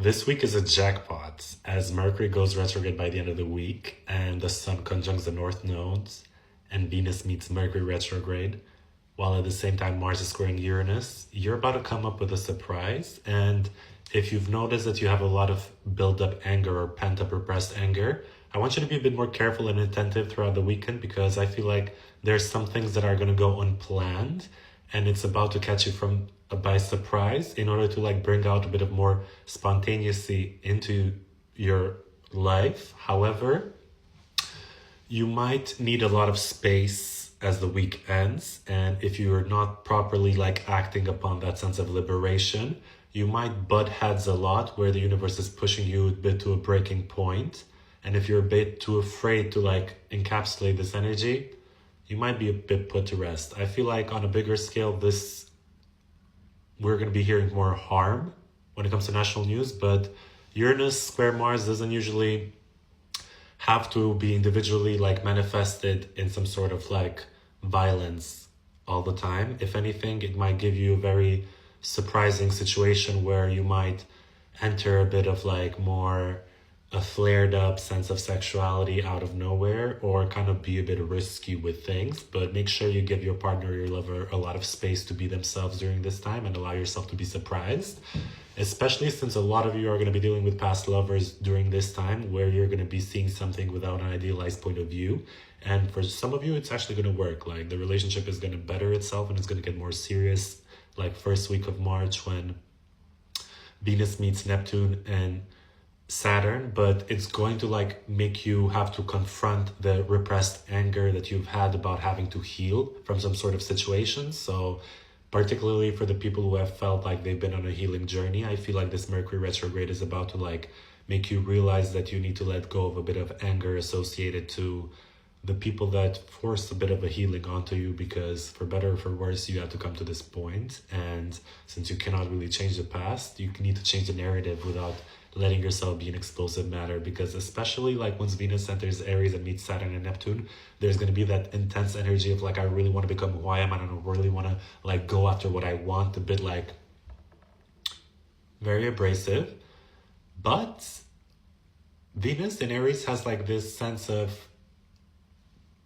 This week is a jackpot as Mercury goes retrograde by the end of the week and the Sun conjuncts the North nodes and Venus meets Mercury retrograde, while at the same time Mars is squaring Uranus. You're about to come up with a surprise, and if you've noticed that you have a lot of build up anger or pent up repressed anger, I want you to be a bit more careful and attentive throughout the weekend because I feel like there's some things that are going to go unplanned and it's about to catch you from by surprise in order to bring out a bit of more spontaneity into your life. However, you might need a lot of space as the week ends, and if you're not properly acting upon that sense of liberation, you might butt heads a lot where the universe is pushing you a bit to a breaking point. And if you're a bit too afraid to encapsulate this energy, you might be a bit put to rest. I feel like on a bigger scale, we're going to be hearing more harm when it comes to national news, but Uranus square Mars doesn't usually have to be individually manifested in some sort of violence all the time. If anything, it might give you a very surprising situation where you might enter a bit of more a flared up sense of sexuality out of nowhere, or kind of be a bit risky with things. But make sure you give your partner or your lover a lot of space to be themselves during this time and allow yourself to be surprised, especially since a lot of you are going to be dealing with past lovers during this time where you're going to be seeing something without an idealized point of view. And for some of you, it's actually going to work. The relationship is going to better itself and it's going to get more serious, first week of March when Venus meets Neptune and Saturn, but it's going to make you have to confront the repressed anger that you've had about having to heal from some sort of situation. So particularly for the people who have felt like they've been on a healing journey, I feel like this Mercury retrograde is about to make you realize that you need to let go of a bit of anger associated to the people that forced a bit of a healing onto you, because for better or for worse, you have to come to this point. And since you cannot really change the past, you need to change the narrative without letting yourself be an explosive matter, because especially once Venus enters Aries and meets Saturn and Neptune, there's going to be that intense energy of I really want to become who I am. I don't really want to go after what I want, a bit very abrasive. But Venus in Aries has this sense of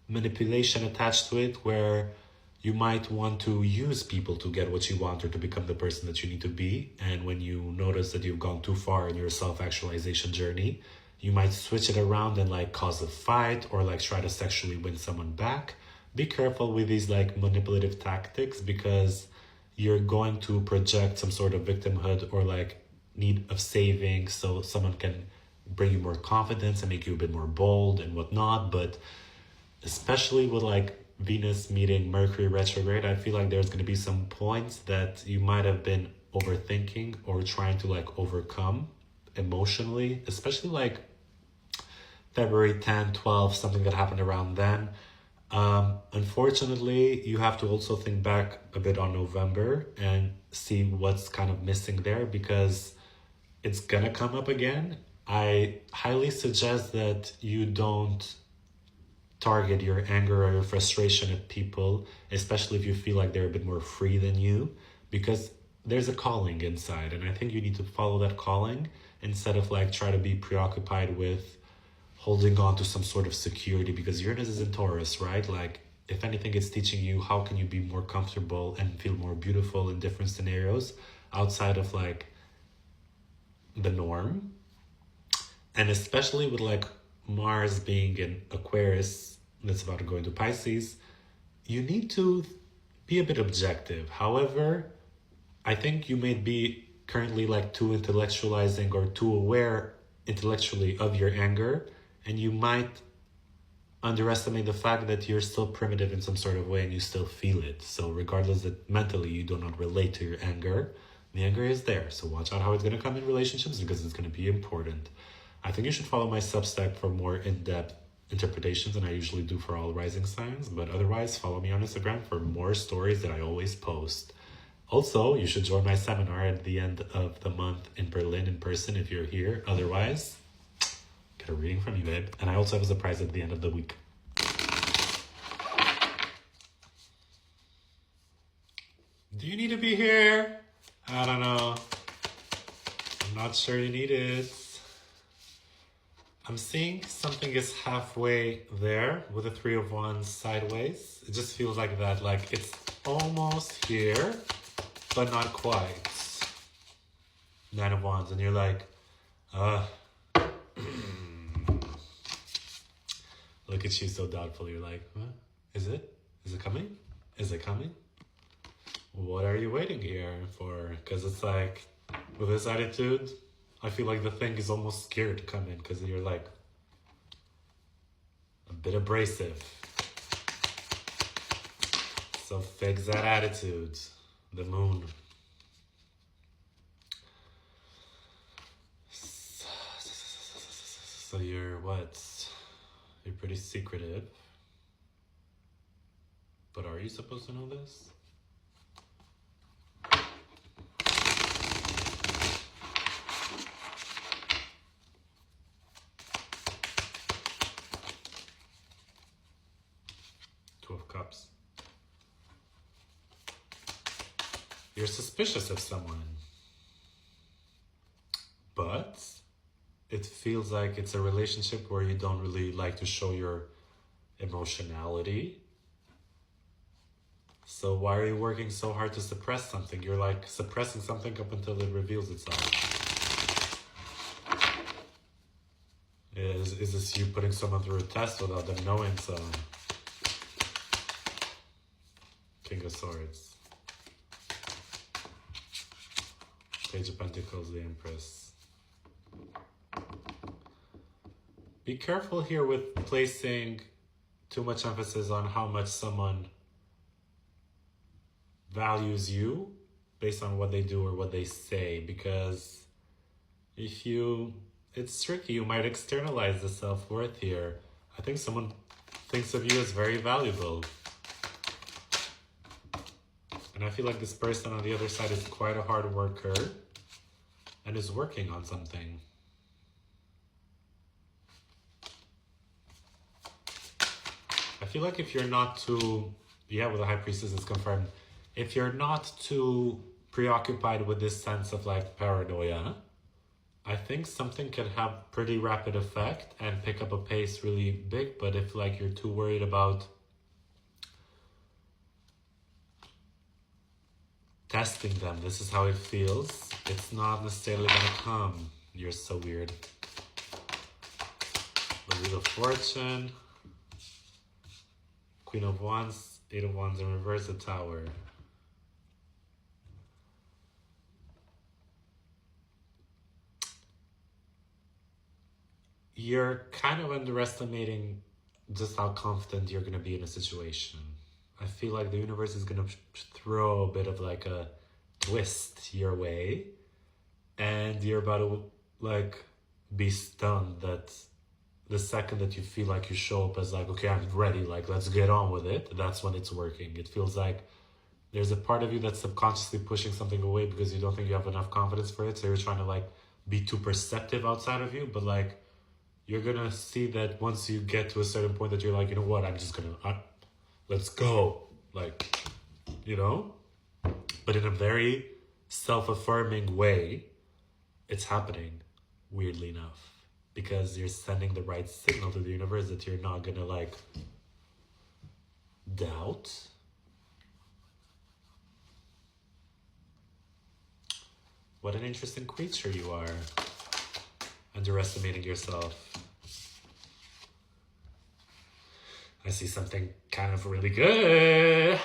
manipulation attached to it, where you might want to use people to get what you want or to become the person that you need to be. And when you notice that you've gone too far in your self-actualization journey, you might switch it around and cause a fight or try to sexually win someone back. Be careful with these manipulative tactics, because you're going to project some sort of victimhood or need of saving so someone can bring you more confidence and make you a bit more bold and whatnot. But especially with Venus meeting Mercury retrograde, I feel there's going to be some points that you might have been overthinking or trying to overcome emotionally, especially February 10, 12, something that happened around then. Unfortunately, you have to also think back a bit on November and see what's kind of missing there, because it's going to come up again. I highly suggest that you don't target your anger or your frustration at people, especially if you feel they're a bit more free than you, because there's a calling inside, and I think you need to follow that calling instead of try to be preoccupied with holding on to some sort of security, because Uranus is in Taurus, right? If anything, it's teaching you how can you be more comfortable and feel more beautiful in different scenarios outside of the norm. And especially with Mars being in Aquarius that's about to go into Pisces, you need to be a bit objective. However, I think you may be currently too intellectualizing or too aware intellectually of your anger, and you might underestimate the fact that you're still primitive in some sort of way and you still feel it. So regardless that mentally you do not relate to your anger, the anger is there. So watch out how it's going to come in relationships, because it's going to be important. I think you should follow my Substack for more in-depth interpretations than I usually do for all rising signs, but otherwise follow me on Instagram for more stories that I always post. Also, you should join my seminar at the end of the month in Berlin in person if you're here. Otherwise, get a reading from you, babe. And I also have a surprise at the end of the week. Do you need to be here? I don't know. Not sure you need it. I'm seeing something is halfway there with the Three of Wands sideways. It just feels like that, like it's almost here, but not quite. Nine of Wands, and you're like, look at you so doubtful. You're like, huh? Is it? Is it coming? Is it coming? What are you waiting here for? Because it's like, with this attitude, I feel like the thing is almost scared to come in because you're like a bit abrasive. So fix that attitude. The moon. So you're what? You're pretty secretive. But are you supposed to know this? Two of Cups. You're suspicious of someone. But it feels like it's a relationship where you don't really like to show your emotionality. So why are you working so hard to suppress something? You're like suppressing something up until it reveals itself. Is this you putting someone through a test without them knowing so? King of Swords. Page of Pentacles, the Empress. Be careful here with placing too much emphasis on how much someone values you based on what they do or what they say, because if you, it's tricky, you might externalize the self-worth here. I think someone thinks of you as very valuable. And I feel like this person on the other side is quite a hard worker and is working on something. I feel like if you're not too, yeah, with the High Priestess is confirmed, if you're not too preoccupied with this sense of like paranoia, I think something can have pretty rapid effect and pick up a pace really big. But if like you're too worried about testing them, this is how it feels, it's not necessarily gonna come. You're so weird. The Wheel of Fortune, Queen of Wands, Eight of Wands in reverse, the Tower. You're kind of underestimating just how confident you're going to be in a situation. I feel like the universe is going to throw a bit of like a twist your way, and you're about to like be stunned that the second that you feel like you show up as like, okay, I'm ready, like let's get on with it, that's when it's working. It feels like there's a part of you that's subconsciously pushing something away because you don't think you have enough confidence for it, so you're trying to like be too perceptive outside of you, but like you're gonna see that once you get to a certain point that you're like, you know what, I'm just gonna, let's go. Like, you know? But in a very self-affirming way, it's happening, weirdly enough. Because you're sending the right signal to the universe that you're not gonna like doubt. What an interesting creature you are. Underestimating yourself. I see something kind of really good.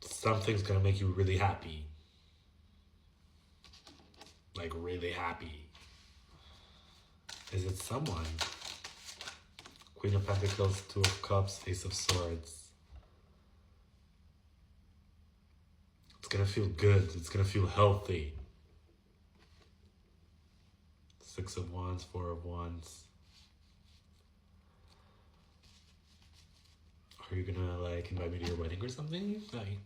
Something's gonna make you really happy. Like really happy. Is it someone? Queen of Pentacles, Two of Cups, Ace of Swords. It's gonna feel good. It's gonna feel healthy. Six of Wands, Four of Wands. Are you gonna like invite me to your wedding or something? Like,